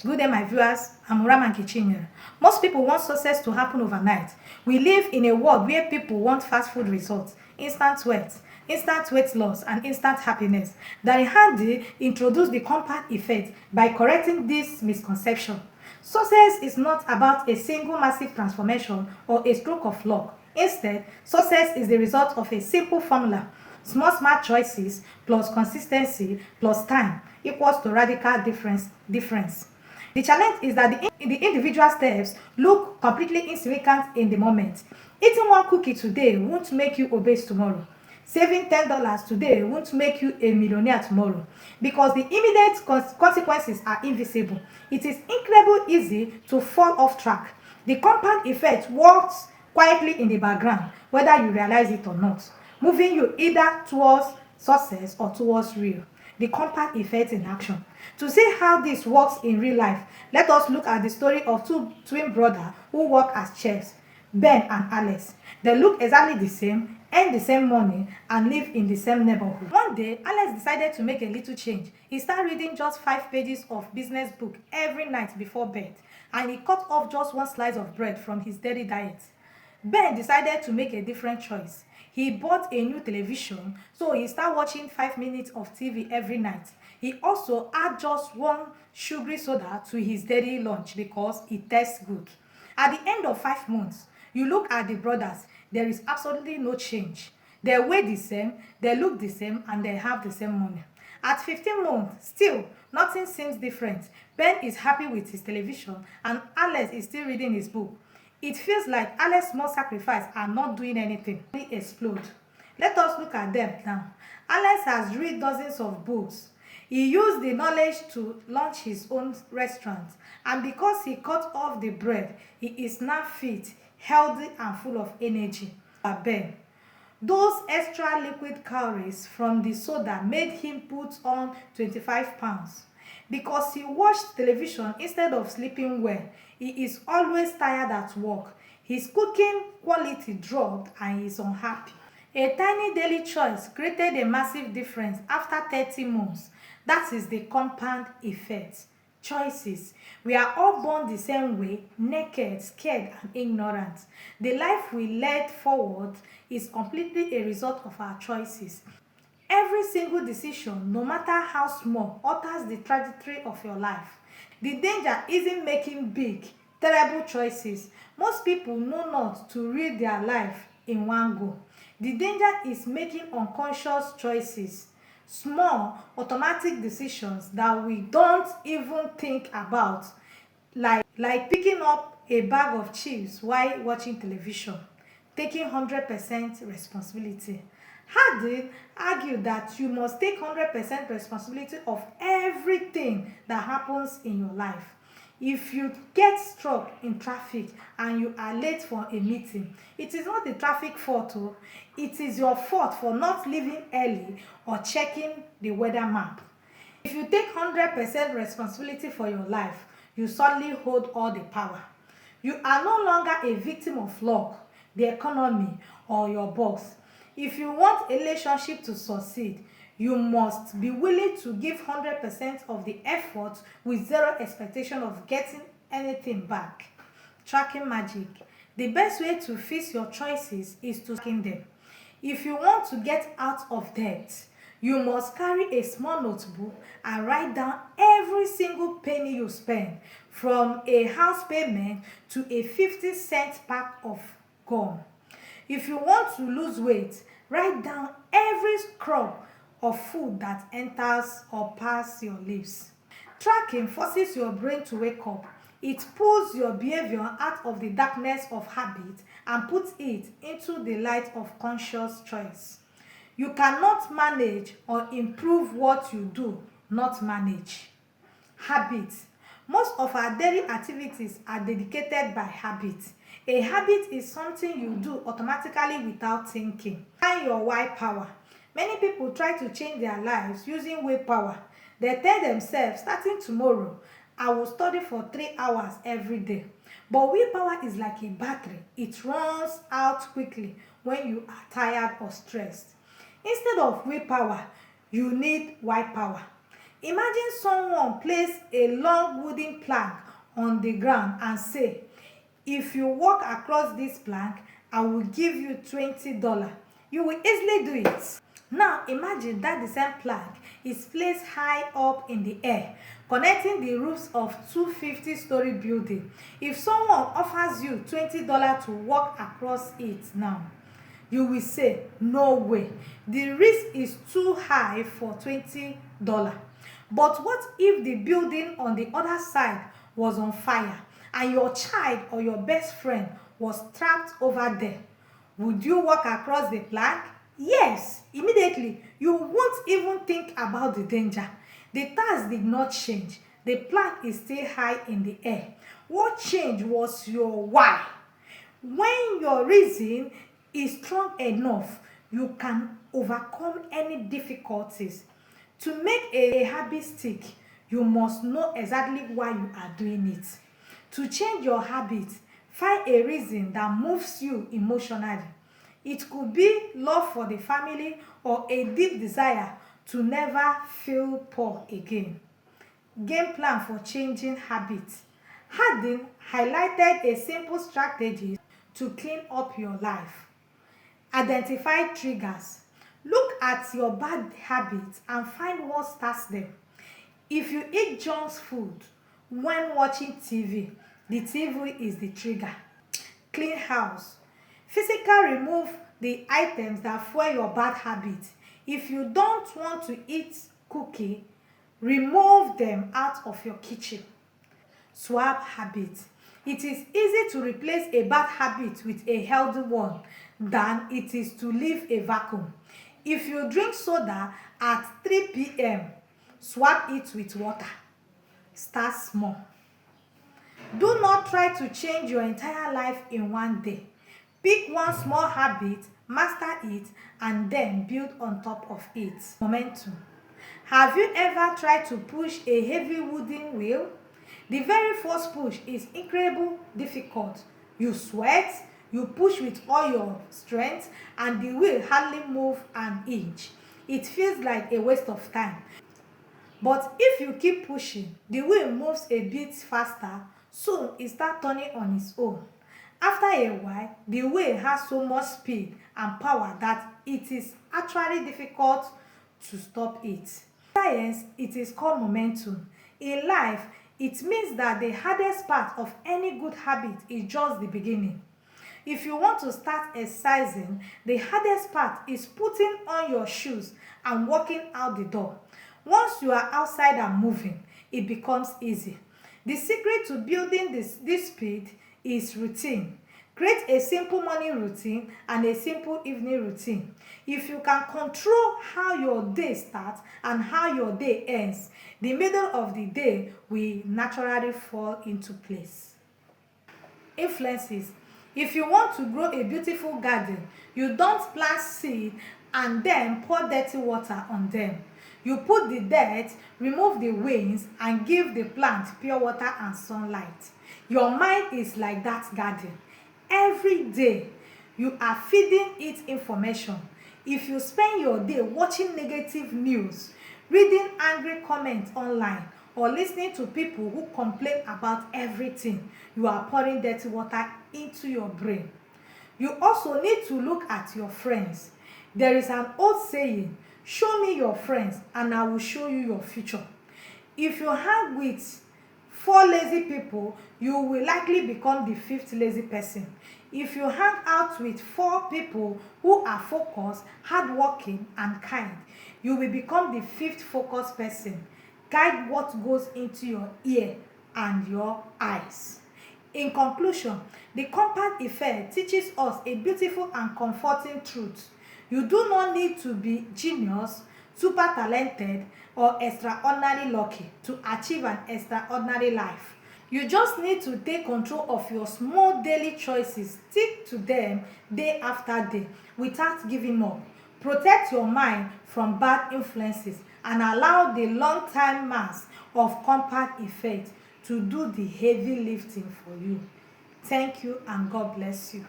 Good day, my viewers. I'm Raman Kichinya. Most people want success to happen overnight. We live in a world where people want fast food results, instant weight loss, and instant happiness. Derran Handy introduced the compound effect by correcting this misconception. Success is not about a single massive transformation or a stroke of luck. Instead, success is the result of a simple formula. Smart choices plus consistency plus time equals to radical difference. The challenge is that the individual steps look completely insignificant in the moment. Eating one cookie today won't make you obese tomorrow. Saving $10 today won't make you a millionaire tomorrow because the immediate consequences are invisible. It is incredibly easy to fall off track. The compound effect works quietly in the background, whether you realize it or not, moving you either towards success or towards real. The compound effect in action. To see how this works in real life, let us look at the story of two twin brothers who work as chefs, Ben and Alex. They look exactly the same, earn the same money, and live in the same neighborhood. One day, Alex decided to make a little change. He started reading just 5 pages of business book every night before bed, and he cut off just one slice of bread from his daily diet. Ben decided to make a different choice. He bought a new television, so he started watching 5 minutes of TV every night. He also add just one sugary soda to his daily lunch because it tastes good. At the end of 5 months, you look at the brothers, there is absolutely no change. They weigh the same, they look the same, and they have the same money. At 15 months, still, nothing seems different. Ben is happy with his television, and Alex is still reading his book. It feels like Alex's small sacrifice are not doing anything. They explode. Let us look at them now. Alex has read dozens of books. He used the knowledge to launch his own restaurant. And because he cut off the bread, he is now fit, healthy, and full of energy. Ben, those extra liquid calories from the soda made him put on 25 pounds. Because he watched television instead of sleeping well, he is always tired at work. His cooking quality dropped and he is unhappy. A tiny daily choice created a massive difference after 30 months. That is the compound effect. Choices. We are all born the same way, naked, scared, and ignorant. The life we led forward is completely a result of our choices. Every single decision, no matter how small, alters the trajectory of your life. The danger isn't making big, terrible choices. Most people know not to read their life in one go. The danger is making unconscious choices, small, automatic decisions that we don't even think about, like picking up a bag of chips while watching television, taking 100% responsibility. Hardin argued that you must take 100% responsibility of everything that happens in your life. If you get stuck in traffic and you are late for a meeting, it is not the traffic fault, oh, it is your fault for not leaving early or checking the weather map. If you take 100% responsibility for your life, you suddenly hold all the power. You are no longer a victim of luck, the economy, or your boss. If you want a relationship to succeed, you must be willing to give 100% of the effort with zero expectation of getting anything back. Tracking magic. The best way to fix your choices is to tracking them. If you want to get out of debt, you must carry a small notebook and write down every single penny you spend, from a house payment to a 50-cent pack of gum. If you want to lose weight, write down every scrub of food that enters or passes your lips. Tracking forces your brain to wake up. It pulls your behavior out of the darkness of habit and puts it into the light of conscious choice. You cannot manage or improve what you do not manage. Habits. Most of our daily activities are dedicated by habit. A habit is something you do automatically without thinking. Find your why power. Many people try to change their lives using willpower. They tell themselves, starting tomorrow, I will study for 3 hours every day. But willpower is like a battery. It runs out quickly when you are tired or stressed. Instead of willpower, you need why power. Imagine someone place a long wooden plank on the ground and say, if you walk across this plank, I will give you $20. You will easily do it. Now imagine that the same plank is placed high up in the air, connecting the roofs of 250-story building. If someone offers you $20 to walk across it now, you will say, no way, the risk is too high for $20. But what if the building on the other side was on fire and your child or your best friend was trapped over there? Would you walk across the plank? Yes, immediately. You won't even think about the danger. The task did not change. The plank is still high in the air. What changed was your why. When your reason is strong enough, you can overcome any difficulties. To make a habit stick, you must know exactly why you are doing it. To change your habit, find a reason that moves you emotionally. It could be love for the family or a deep desire to never feel poor again. Game plan for changing habits. Hardin highlighted a simple strategy to clean up your life. Identify triggers. Look at your bad habits and find what starts them. If you eat junk food when watching TV, the TV is the trigger. Clean house. Physically remove the items that fuel your bad habits. If you don't want to eat cookie, remove them out of your kitchen. Swap habits. It is easy to replace a bad habit with a healthy one than it is to leave a vacuum. If you drink soda at 3 p.m., swap it with water. Start small. Do not try to change your entire life in one day. Pick one small habit, master it, and then build on top of it. Momentum. Have you ever tried to push a heavy wooden wheel? The very first push is incredibly difficult. You sweat, you push with all your strength, and the wheel hardly moves an inch. It feels like a waste of time. But if you keep pushing, the wheel moves a bit faster, soon it starts turning on its own. After a while, the wheel has so much speed and power that it is actually difficult to stop it. In science, it is called momentum. In life, it means that the hardest part of any good habit is just the beginning. If you want to start exercising, the hardest part is putting on your shoes and walking out the door. Once you are outside and moving, it becomes easy. The secret to building this speed is routine. Create a simple morning routine and a simple evening routine. If you can control how your day starts and how your day ends, the middle of the day will naturally fall into place. Influences. If you want to grow a beautiful garden, you don't plant seed and then pour dirty water on them. You put the dirt, remove the weeds, and give the plant pure water and sunlight. Your mind is like that garden. Every day, you are feeding it information. If you spend your day watching negative news, reading angry comments online, or listening to people who complain about everything, you are pouring dirty water into your brain. You also need to look at your friends. There is an old saying, show me your friends and I will show you your future. If you hang with 4 lazy people, you will likely become the 5th lazy person. If you hang out with 4 people who are focused, hardworking, and kind, you will become the 5th focused person. Guide what goes into your ear and your eyes. In conclusion, the compound effect teaches us a beautiful and comforting truth. You do not need to be genius, super talented, or extraordinarily lucky to achieve an extraordinary life. You just need to take control of your small daily choices, stick to them day after day without giving up. Protect your mind from bad influences and allow the long-term mass of compound effect to do the heavy lifting for you. Thank you and God bless you.